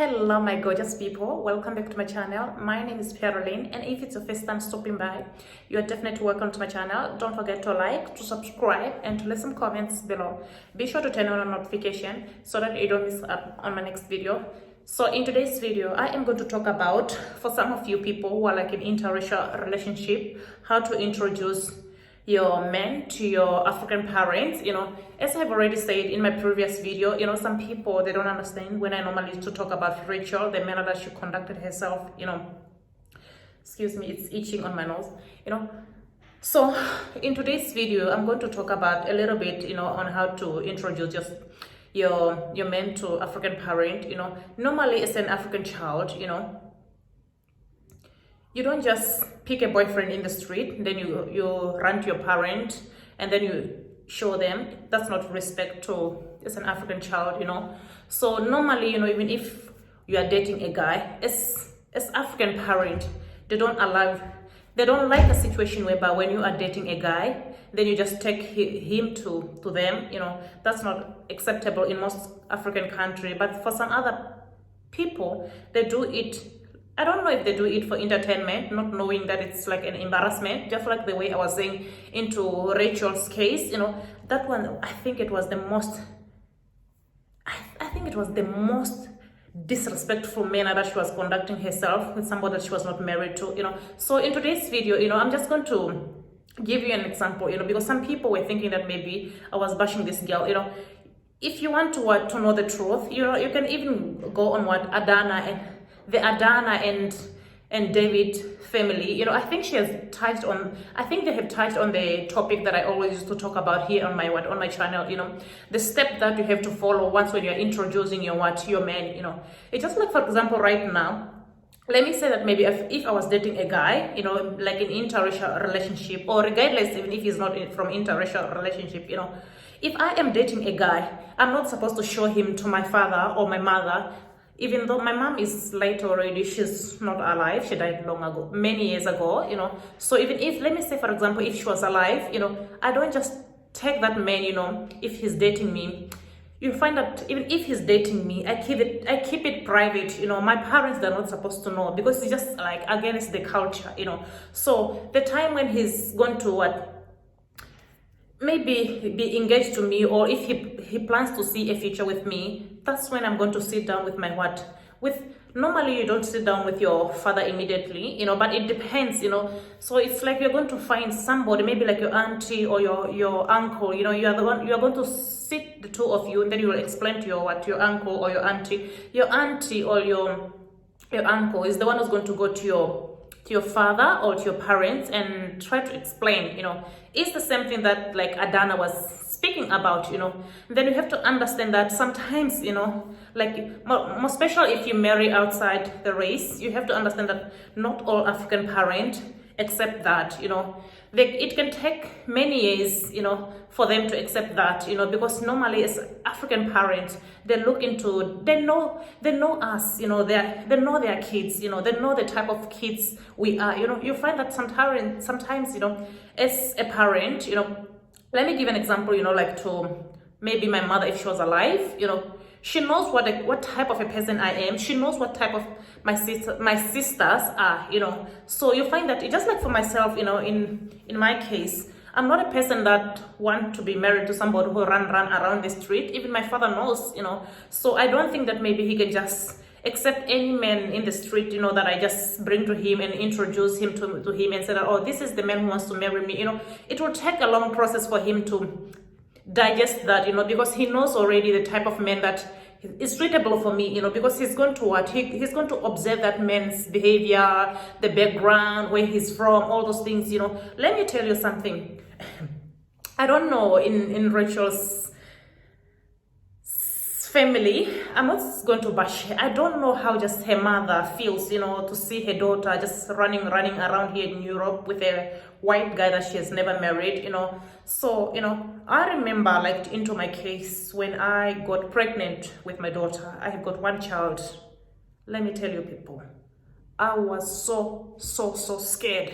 Hello my gorgeous people, welcome back to my channel. My name is Caroline, and if it's your first time stopping by, you are definitely welcome to my channel. Don't forget to like, to subscribe, and to leave some comments below. Be sure to turn on a notification so that you don't miss out on my next video. So in today's video, I am going to talk about, for some of you people who are like in interracial relationship, how to introduce your men to your African parents. As I've already said in my previous video, some people, they don't understand when I normally used to talk about Rachel, the manner that she conducted herself. Excuse me, it's itching on my nose. So in today's video, I'm going to talk about a little bit on how to introduce just your men to African parent. Normally as an African child, you don't just pick a boyfriend in the street, then you run to your parent and then you show them. That's not respect to as an African child. So normally, even if you are dating a guy, as African parent, they don't like a situation whereby when you are dating a guy, then you just take him to them. That's not acceptable in most African country. But for some other people, they do it. I don't know if they do it for entertainment, not knowing that it's like an embarrassment, just like the way I was saying into Rachel's case. That one, I think it was the most disrespectful manner that she was conducting herself with somebody that she was not married to. So in today's video, I'm just going to give you an example, because some people were thinking that maybe I was bashing this girl. If you want to know the truth, you can even go on what the Adanna and David family. I think they have touched on the topic that I always used to talk about here on my channel. The step that you have to follow once when you're introducing your man. It's just like, for example, right now, let me say that maybe if I was dating a guy, like an interracial relationship, or regardless, even if he's not from interracial relationship, if I am dating a guy, I'm not supposed to show him to my father or my mother. Even though my mom is late already, she's not alive, she died long ago, many years ago. So even if, let me say for example, if she was alive, I don't just take that man, if he's dating me. You find that even if he's dating me, I keep it private. My parents, they're not supposed to know, because it's just like against the culture. So the time when he's going to maybe be engaged to me, or if he plans to see a future with me, that's when I'm going to sit down with normally you don't sit down with your father immediately, but it depends, so it's like you're going to find somebody, maybe like your auntie or your uncle. You are going to sit, the two of you, and then you will explain to your uncle or your auntie or your uncle is the one who's going to go to your father or to your parents and try to explain. It's the same thing that like Adanna was speaking about. Then you have to understand that sometimes, like more especially if you marry outside the race, you have to understand that not all African parents accept that. It can take many years, for them to accept that, because normally as African parents, they know us, they know their kids, they know the type of kids we are. You find that sometimes, as a parent, let me give an example, like to maybe my mother, if she was alive, she knows what type of a person I am. She knows what type of my sisters are, So you find that just like for myself, in my case, I'm not a person that want to be married to somebody who run around the street. Even my father knows, So I don't think that maybe he can just accept any man in the street, that I just bring to him and introduce him to him and say that, oh, this is the man who wants to marry me. It will take a long process for him to digest that, because he knows already the type of man that is suitable for me, because he's going to he's going to observe that man's behavior, the background, where he's from, all those things. Let me tell you something. I don't know in Rachel's family, I'm not going to bash her. I don't know how just her mother feels, to see her daughter just running around here in Europe with a white guy that she has never married. So I remember, like, into my case, when I got pregnant with my daughter, I have got one child. Let me tell you people, I was so scared.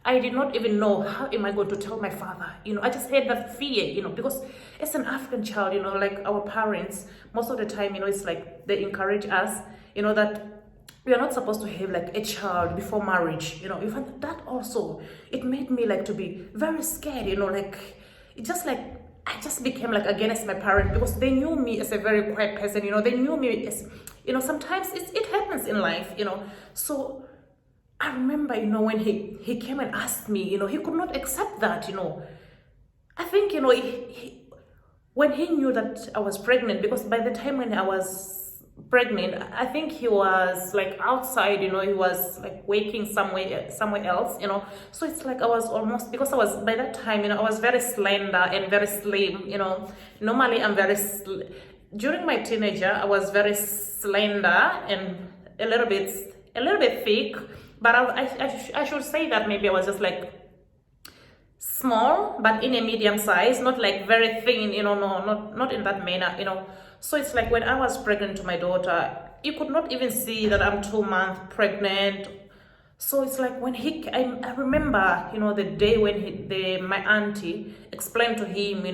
I did not even know how am I going to tell my father. I just had that fear, because as an African child, like our parents, most of the time, it's like they encourage us, that we are not supposed to have like a child before marriage, even that also, it made me like to be very scared, like it just like I just became like against my parents because they knew me as a very quiet person, they knew me as, sometimes it happens in life, so I remember, when he came and asked me, he could not accept that, I think, when he knew that I was pregnant, because by the time when I was pregnant, I think he was like outside, he was like waking somewhere else, so it's like I was almost, because I was by that time, I was very slender and very slim, normally I'm during my teenager I was very slender and a little bit thick, but I should say that maybe I was just like small but in a medium size, not like very thin, not in that manner, so it's like when I was pregnant to my daughter, you could not even see that I'm 2 months pregnant. So it's like when I remember, the day when my auntie explained to him,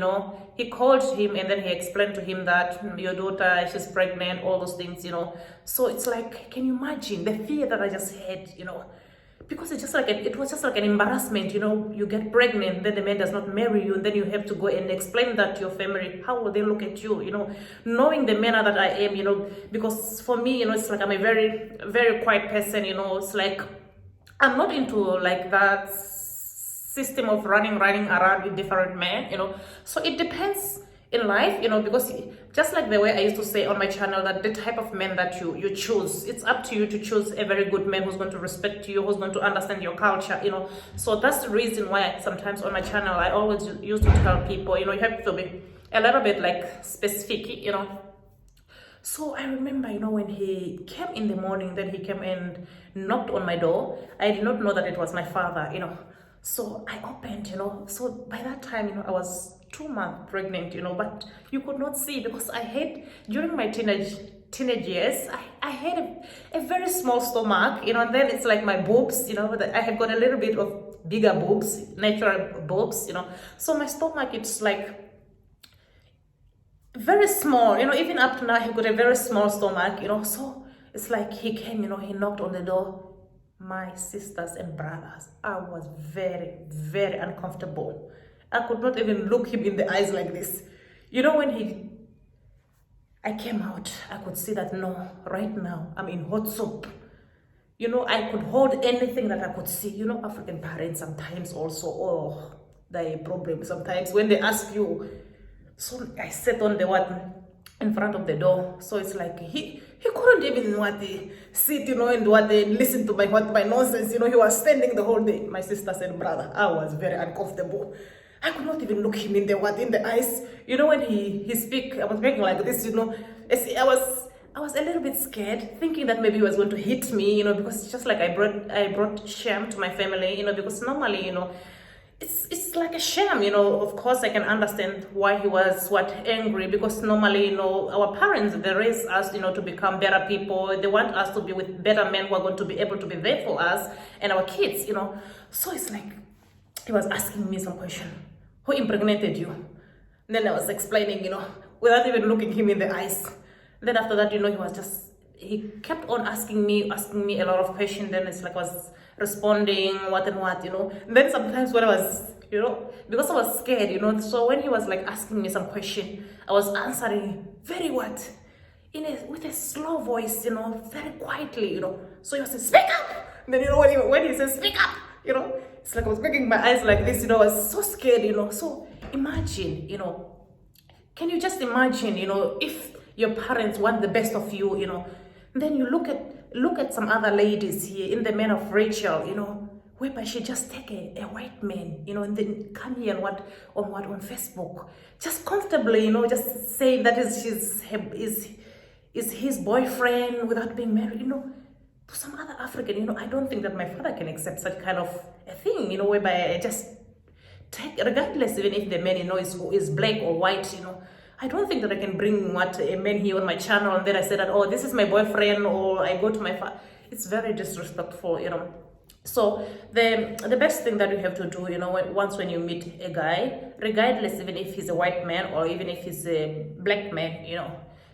he called him and then he explained to him that your daughter, she's pregnant, all those things, so it's like, can you imagine the fear that I just had, because it was just like an embarrassment, you get pregnant, then the man does not marry you, and then you have to go and explain that to your family. How will they look at you, knowing the manner that I am, because for me, it's like I'm a very, very quiet person, it's like I'm not into like that system of running around with different men, so it depends in life, because just like the way I used to say on my channel, that the type of man that you choose, it's up to you to choose a very good man who's going to respect you, who's going to understand your culture, so that's the reason why sometimes on my channel I always used to tell people, you have to be a little bit like specific, So I remember, when he came in the morning, then he came and knocked on my door. I did not know that it was my father, so I opened, so by that time, I was 2 months pregnant, but you could not see, because I had, during my teenage years, I had a very small stomach, and then it's like my boobs, that I have got a little bit of bigger boobs, natural boobs, so my stomach, it's like very small, even up to now, I've got a very small stomach, so it's like he came, he knocked on the door. My sisters and brothers, I was very, very uncomfortable. I could not even look him in the eyes like this. When I came out, I could see that, no, right now, I'm in hot soup. I could hold anything that I could see. African parents sometimes also, they problem sometimes when they ask you. So I sat on the one in front of the door. So it's like he couldn't even sit, and listen to my nonsense. He was standing the whole day. My sister said, brother, I was very uncomfortable. I could not even look him in the eyes. When he speak, I was making like this, I was a little bit scared, thinking that maybe he was going to hit me, because it's just like I brought shame to my family, because normally, it's like a shame, of course I can understand why he was angry, because normally, our parents, they raise us, to become better people. They want us to be with better men who are going to be able to be there for us and our kids, so it's like he was asking me some question. Who impregnated you? And then I was explaining, without even looking him in the eyes. Then after that, he kept on asking me a lot of questions. Then it's like I was responding what and what, And then sometimes when I was, because I was scared, so when he was like asking me some question, I was answering very what? With a slow voice, very quietly, So he was saying, speak up! And then, when he says, speak up, it's like I was making my eyes like this, I was so scared, So imagine, can you just imagine, if your parents want the best of you, then you look at some other ladies here in the men of Rachel, whereby she just take a white man, and then come here and on Facebook, just comfortably, just saying that is his boyfriend without being married, to some other African, I don't think that my father can accept such kind of a thing, whereby I just take, regardless even if the man, is black or white, I don't think that I can bring a man here on my channel and then I say that, oh, this is my boyfriend, or I go to my father. It's very disrespectful, So the best thing that you have to do, once when you meet a guy, regardless even if he's a white man or even if he's a black man,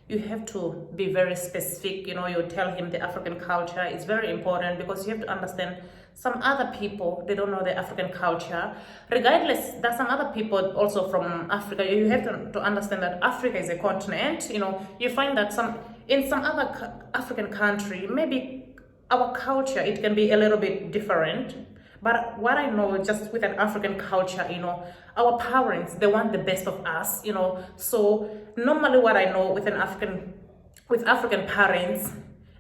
you have to be very specific. You tell him the African culture is very important, because you have to understand some other people, they don't know the African culture. Regardless, there's some other people also from Africa. You have to understand that Africa is a continent. You find that in some other African country, maybe our culture, it can be a little bit different. But what I know, just with an African culture, our parents, they want the best of us. So normally what I know with African parents,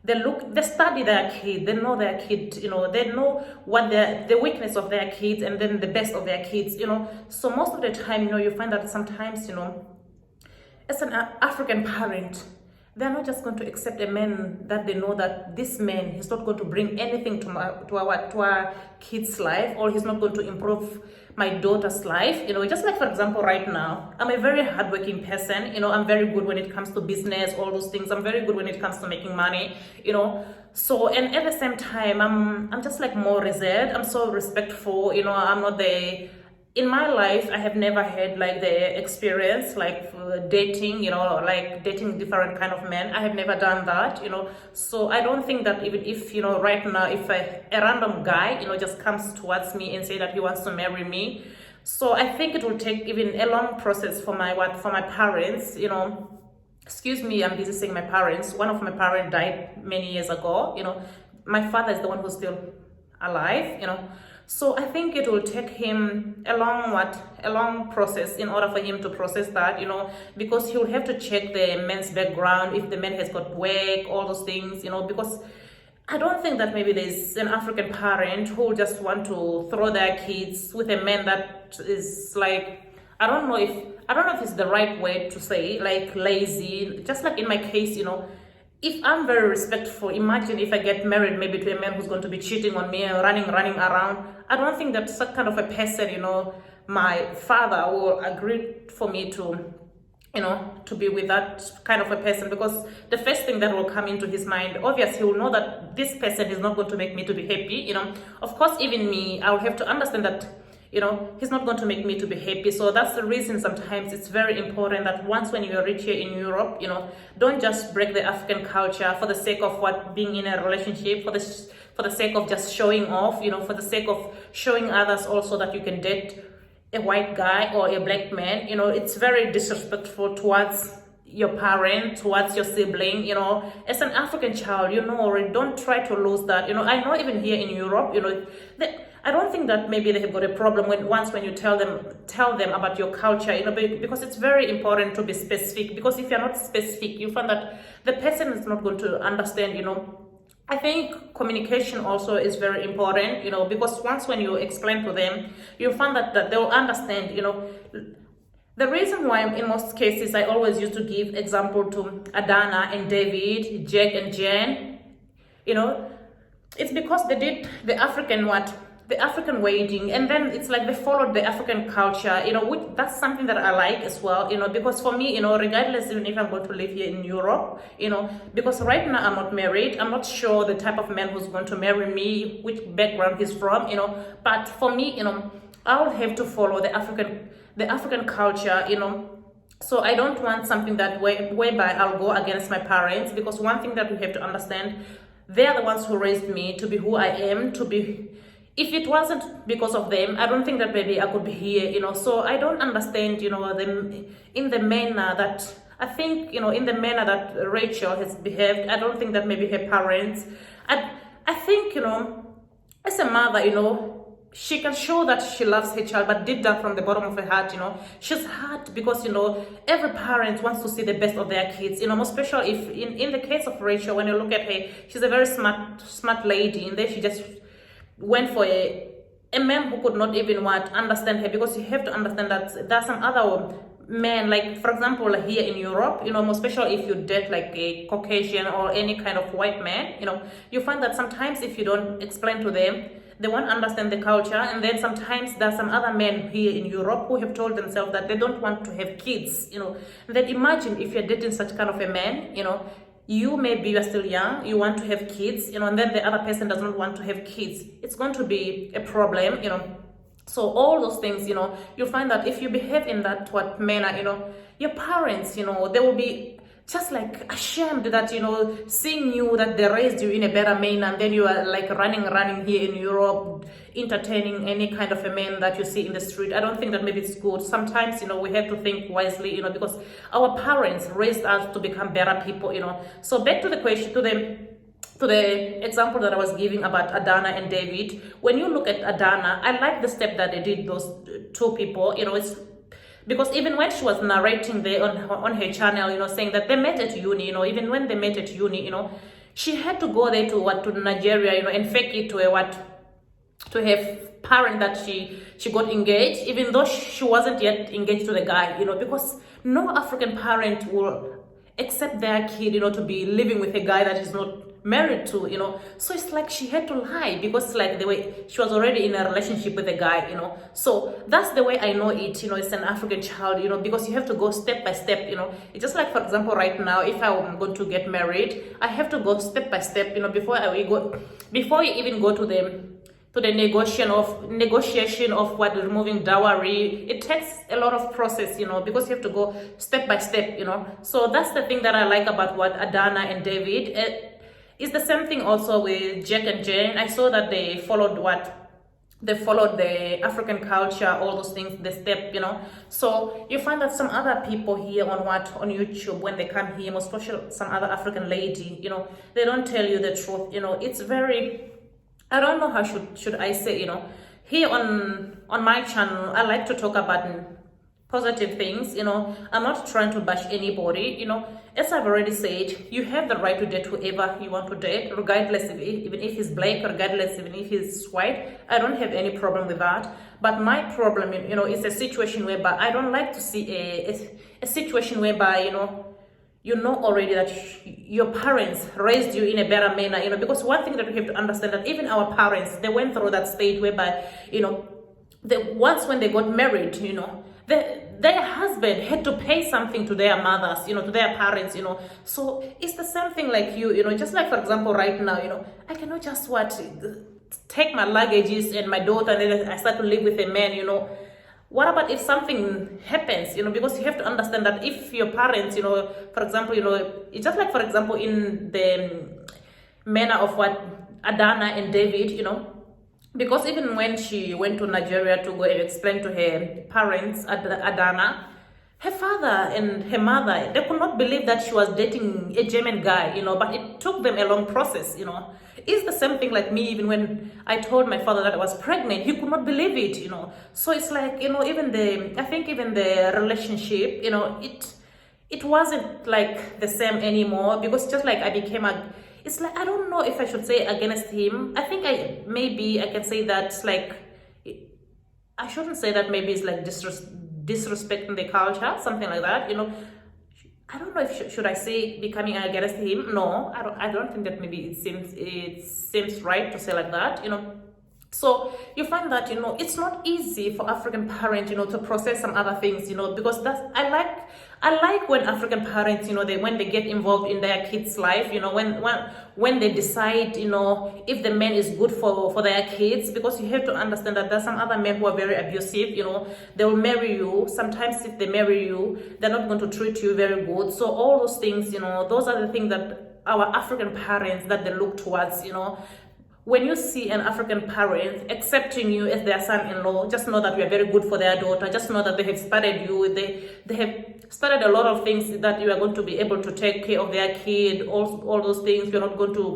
they study their kid, they know their kid, they know what the weakness of their kids, and then the best of their kids. So most of the time, you find that sometimes, as an African parent, they're not just going to accept a man that they know that this man is not going to bring anything to our kid's life, or he's not going to improve my daughter's life. Just like, for example, right now, I'm a very hardworking person. I'm very good when it comes to business, all those things. I'm very good when it comes to making money. So, and at the same time, I'm just like more reserved. I'm so respectful. I'm not in my life, I have never had like the experience like dating, like dating different kind of men. I have never done that. So I don't think that even if, right now, if a random guy, just comes towards me and say that he wants to marry me, so I think it will take even a long process for my parents. Excuse me, I'm busy saying my parents. One of my parents died many years ago. My father is the one who's still alive. So I think it will take him a long process in order for him to process that, because he'll have to check the man's background, if the man has got work, all those things, because I don't think that maybe there's an African parent who just want to throw their kids with a man that is like, I don't know if it's the right word to say, like lazy. Just like in my case, if I'm very respectful, imagine if I get married maybe to a man who's going to be cheating on me and running around. I don't think that such kind of a person, my father will agree for me to be with that kind of a person, because the first thing that will come into his mind, obviously he will know that this person is not going to make me to be happy. Of course, even me, I will have to understand that he's not going to make me to be happy. So that's the reason sometimes it's very important that once when you reach here in Europe, don't just break the African culture for the sake of being in a relationship, for the sake of just showing off, for the sake of showing others also that you can date a white guy or a black man. It's very disrespectful towards your parent, towards your sibling. As an African child, don't try to lose that. I know even here in Europe, I don't think that maybe they have got a problem when you tell them about your culture, because it's very important to be specific, because if you're not specific, you find that the person is not going to understand. I think communication also is very important, because once when you explain to them, you find that they'll understand. The reason why in most cases I always used to give example to Adanna and David, Jack and Jen, it's because they did the African wedding, and then it's like they followed the African culture, which that's something that I like as well, because for me, regardless even if I'm going to live here in Europe, because right now I'm not married, I'm not sure the type of man who's going to marry me, which background he's from, but for me, I'll have to follow the African culture, so I don't want something that whereby I'll go against my parents, because one thing that we have to understand, they are the ones who raised me to be who I am, if it wasn't because of them, I don't think that maybe I could be here, so I don't understand, them in the manner that, I think, in the manner that Rachel has behaved. I don't think that maybe her parents, I think, as a mother, she can show that she loves her child, but deep down from the bottom of her heart, she's hurt, because, every parent wants to see the best of their kids, especially if, in the case of Rachel, when you look at her, she's a very smart lady, and then she just went for a man who could not even understand her, because you have to understand that there are some other men, like for example here in Europe, especially if you date like a Caucasian or any kind of white man, you find that sometimes if you don't explain to them, they won't understand the culture. And then sometimes there are some other men here in Europe who have told themselves that they don't want to have kids, and then imagine if you're dating such kind of a man, you're still young, you want to have kids, and then the other person does not want to have kids. It's going to be a problem, So all those things, you find that if you behave in that manner, your parents, just like ashamed that, seeing you, that they raised you in a better manner, and then you are like running here in Europe, entertaining any kind of a man that you see in the street. I don't think that maybe it's good. Sometimes, we have to think wisely, because our parents raised us to become better people, So back to the question, to the example that I was giving about Adanna and David. When you look at Adanna, I like the step that they did, those two people, it's because even when she was narrating there on her channel, saying that they met at uni, even when they met at uni, she had to go there to Nigeria, and fake it to her parent that she got engaged, even though she wasn't yet engaged to the guy, because no African parent will accept their kid, to be living with a guy that is not married to, so it's like she had to lie, because like the way she was already in a relationship with a guy, so that's the way I know it, it's an African child, because you have to go step by step, it's just like, for example, right now, if I'm going to get married, I have to go step by step, before you even go to the negotiation of what removing dowry. It takes a lot of process, because you have to go step by step, so that's the thing that I like about what Adanna and David. It's the same thing also with Jack and Jane. I saw that they followed the African culture, all those things, the step, So you find that some other people here on YouTube, when they come here, most especially some other African lady, they don't tell you the truth, It's very, I don't know how should I say, here on my channel, I like to talk about positive things, I'm not trying to bash anybody, as I've already said, you have the right to date whoever you want to date, regardless even if he's black, regardless even if he's white. I don't have any problem with that. But my problem, is a situation whereby I don't like to see a situation whereby, already that your parents raised you in a better manner, because one thing that we have to understand, that even our parents, they went through that stage whereby, once when they got married, their husband had to pay something to their mothers, to their parents, So it's the same thing like just like, for example, right now, I cannot just take my luggages and my daughter and then I start to live with a man, What about if something happens, because you have to understand that if your parents, for example, it's just like, for example, in the manner of what Adanna and David, because even when she went to Nigeria to go and explain to her parents, Adanna, her father and her mother, they could not believe that she was dating a German guy, but it took them a long process, It's the same thing like me, even when I told my father that I was pregnant, he could not believe it, So it's like, I think even the relationship, it wasn't like the same anymore, because just like I became it's like, I don't know if I should say against him. I think maybe I can say that, like, I shouldn't say that, maybe it's like disrespecting the culture, something like that, I don't know if should I say becoming against him. No, I don't think that maybe it seems right to say like that, So you find that, it's not easy for African parents, to process some other things, because I like when African parents, when they get involved in their kids' life, when they decide, if the man is good for their kids, because you have to understand that there's some other men who are very abusive, they will marry you. Sometimes if they marry you, they're not going to treat you very good. So all those things, those are the things that our African parents, that they look towards, When you see an African parent accepting you as their son-in-law, just know that you are very good for their daughter. Just know that they have studied you. They have studied a lot of things that you are going to be able to take care of their kid. All those things. You're not going to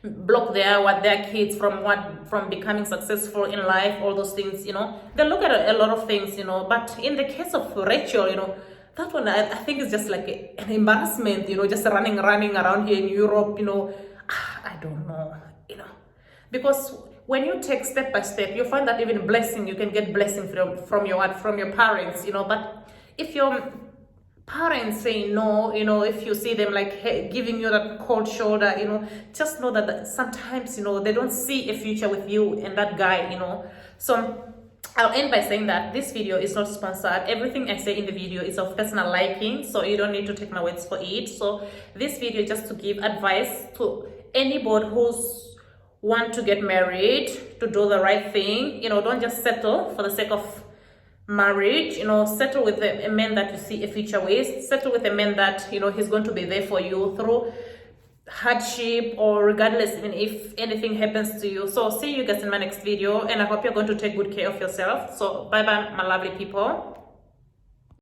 block their kids from becoming successful in life. All those things. They look at a lot of things. But in the case of Rachel, that one I think is just like an embarrassment. Just running around here in Europe. I don't know. Because when you take step by step, you find that even blessing, you can get blessing from your parents, But if your parents say no, if you see them like giving you that cold shoulder, just know that sometimes, they don't see a future with you and that guy, So I'll end by saying that this video is not sponsored. Everything I say in the video is of personal liking, so you don't need to take my words for it. So this video is just to give advice to anybody who's want to get married, to do the right thing, don't just settle for the sake of marriage, settle with a man that you see a future with. Settle with a man that, he's going to be there for you through hardship or regardless, even if anything happens to you. So see you guys in my next video, and I hope you're going to take good care of yourself. So bye bye, my lovely people.